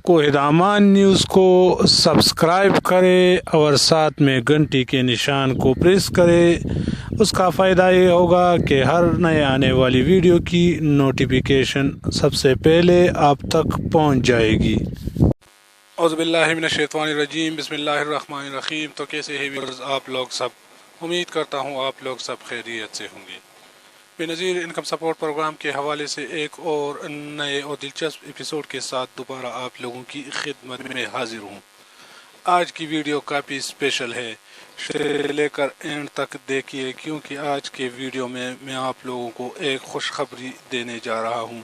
कोहिदामान news को subscribe करें और साथ में घंटी के निशान को प्रेस करें। उसका फ़ायदा ये होगा कि हर नए आने वाली वीडियो की नोटिफिकेशन सबसे पहले आप तक पहुंच जाएगी। औज़ुबिल्लाहि मिनश्शैतानिर्रजीम, बिस्मिल्लाहिर्रहमानिर्रहीम। तो कैसे हैं व्यूअर्स आप लोग सब? उम्मीद करता हूँ आप लोग सब खैरियत से होंगे। बेनज़ीर इनकम सपोर्ट प्रोग्राम के हवाले से एक और नए और दिलचस्प एपिसोड के साथ दोबारा आप लोगों की खिदमत में हाजिर हूँ। आज की वीडियो काफ़ी स्पेशल है, शुरू लेकर एंड तक देखिए, क्योंकि आज के वीडियो में मैं आप लोगों को एक खुशखबरी देने जा रहा हूँ।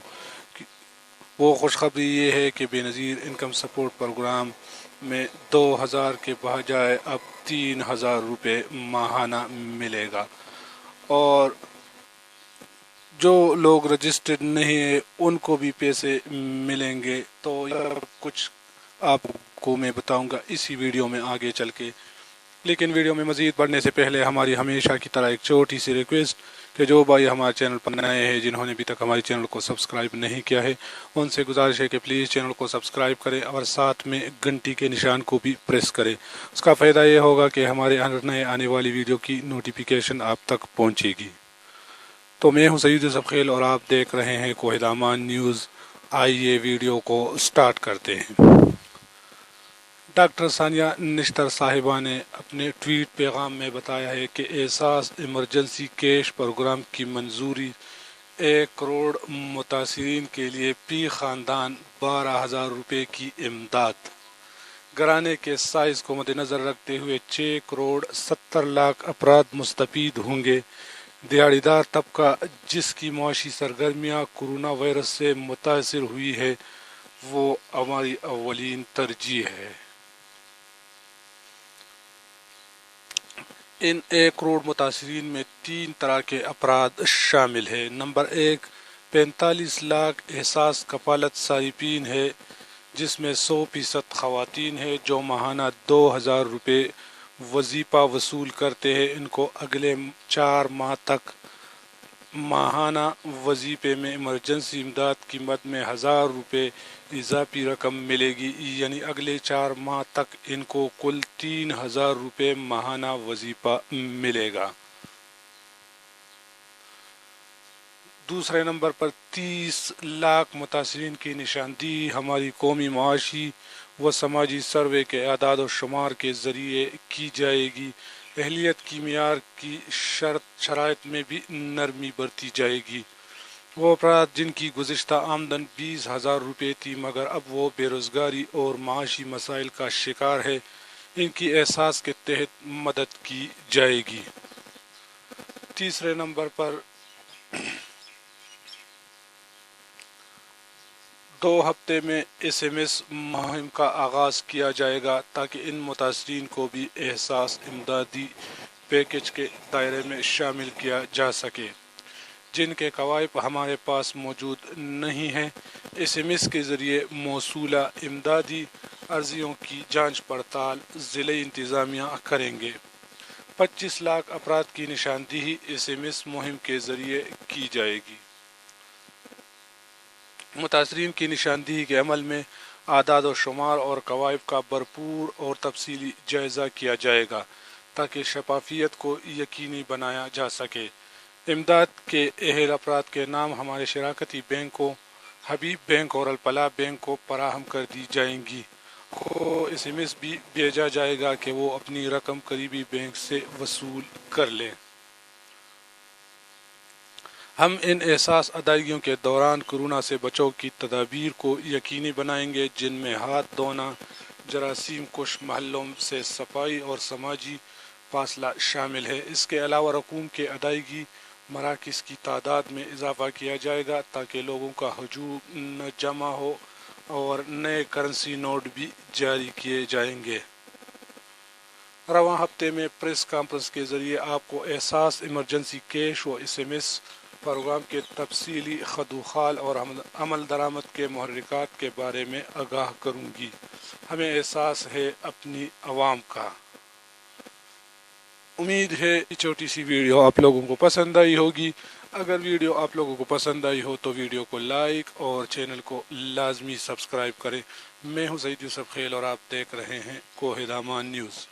वो खुशखबरी ये है कि बेनज़ीर इनकम सपोर्ट प्रोग्राम में 2000 के बजाय अब 3000 रुपये माहाना मिलेगा, और जो लोग रजिस्टर्ड नहीं है उनको भी पैसे मिलेंगे। तो यह कुछ आपको मैं बताऊंगा इसी वीडियो में आगे चल के। लेकिन वीडियो में मज़ीद बढ़ने से पहले हमारी हमेशा की तरह एक छोटी सी रिक्वेस्ट कि जो भाई हमारे चैनल पर नए हैं, जिन्होंने अभी तक हमारे चैनल को सब्सक्राइब नहीं किया है, उनसे गुजारिश है कि प्लीज़ चैनल को सब्सक्राइब करें और साथ में घंटी के निशान को भी प्रेस करें। उसका फ़ायदा ये होगा कि हमारे नए आने वाली वीडियो की नोटिफिकेशन आप तक पहुँचेगी। तो मैं हूं सईद यूसुफ खेल और आप देख रहे हैं कोहिदामान न्यूज़। आइए वीडियो को स्टार्ट करते हैं। डॉक्टर सानिया निश्तर साहिबा ने अपने ट्वीट पैगाम में बताया है कि एहसास इमरजेंसी कैश प्रोग्राम की मंजूरी 1 करोड़ मुतासिरीन के लिए पी ख़ानदान 12,000 रुपये की इमदाद। घराने के साइज़ को मद्देनज़र रखते हुए 6 करोड़ 70 लाख अफराद मुस्तफ़ीद होंगे। दिहाड़ीदार तबका जिसकी माशी सरगर्मियाँ कोरोना वायरस से मुतासिर हुई है, वो हमारी अव्वलीन तरजीह है। इन 1 करोड़ मुतासिरीन में 3 तरह के अफराद शामिल है। नंबर 1, 45 लाख एहसास कफालत सारिफीन है, जिसमें 100% ख़वातीन है जो माहाना 2000 रुपये वजीफ़ा वसूल करते हैं। इनको अगले 4 माह तक माहाना वजीफ़े में इमरजेंसी इमदाद की मद में 1000 रुपये इजाफी रकम मिलेगी, यानी अगले 4 माह तक इनको कुल 3000 रुपये माहाना वजीफ़ा मिलेगा। दूसरे नंबर पर 30 लाख मुतासिरीन की निशानदेही हमारी कौमी माशी व समाजी सर्वे के आदाद व शुमार के ज़रिए की जाएगी। अहलियत की मियार की शराइत में भी नरमी बरती जाएगी। वो अफराद जिनकी गुज़िश्ता आमदन 20,000 रुपये थी मगर अब वो बेरोज़गारी और माशी मसाइल का शिकार है, इनकी एहसास के तहत मदद की जाएगी। तीसरे नंबर पर 2 हफ्ते में SMS मुहिम का आगाज़ किया जाएगा ताकि इन मुतासिरीन को भी एहसास इमदादी पैकेज के दायरे में शामिल किया जा सके, जिनके कवायद हमारे पास मौजूद नहीं हैं। SMS के ज़रिए मौसूला इमदादी अर्जियों की जांच पड़ताल ज़िले इंतज़ामिया करेंगे। 25 लाख अफराद की निशानदेही SMS मुहिम के ज़रिए की जाएगी। मुतासिरीन की निशानदेही के अमल में आदाद व शुमार और कवायद का भरपूर और तफसीली जायज़ा किया जाएगा ताकि शफाफियत को यकीनी बनाया जा सके। इमदाद के अहल अफराद के नाम हमारे शराकती बैंकों हबीब बैंक और अलफलाह बैंक को फराहम कर दी जाएंगी। को SMS भी भेजा जाएगा कि वो अपनी रकम करीबी बैंक से वसूल कर लें। हम इन एहसास अदायगियों के दौरान कोरोना से बचाव की तदाबीर को यकीनी बनाएंगे, जिनमें हाथ धोना, जरासीम कुश महलों से सफाई और समाजी फासला शामिल है। इसके अलावा रकूम के अदायगी मराकिज़ की तादाद में इजाफा किया जाएगा ताकि लोगों का हजूम न जमा हो, और नए करेंसी नोट भी जारी किए जाएंगे। रवां हफ्ते में प्रेस कॉन्फ्रेंस के ज़रिए आपको एहसास इमरजेंसी कैश व SMS प्रोग्राम के तफसीली खदुखाल और अमल दरामद के महर्रिकात के बारे में आगाह करूँगी। हमें एहसास है अपनी आवाम का। उम्मीद है छोटी सी वीडियो आप लोगों को पसंद आई होगी। اگر ویڈیو آپ لوگوں کو پسند آئی ہو تو ویڈیو کو لائک اور چینل کو لازمی سبسکرائب کریں۔ میں ہوں سعید یوسف خیل اور آپ دیکھ رہے ہیں کوہ دامان نیوز۔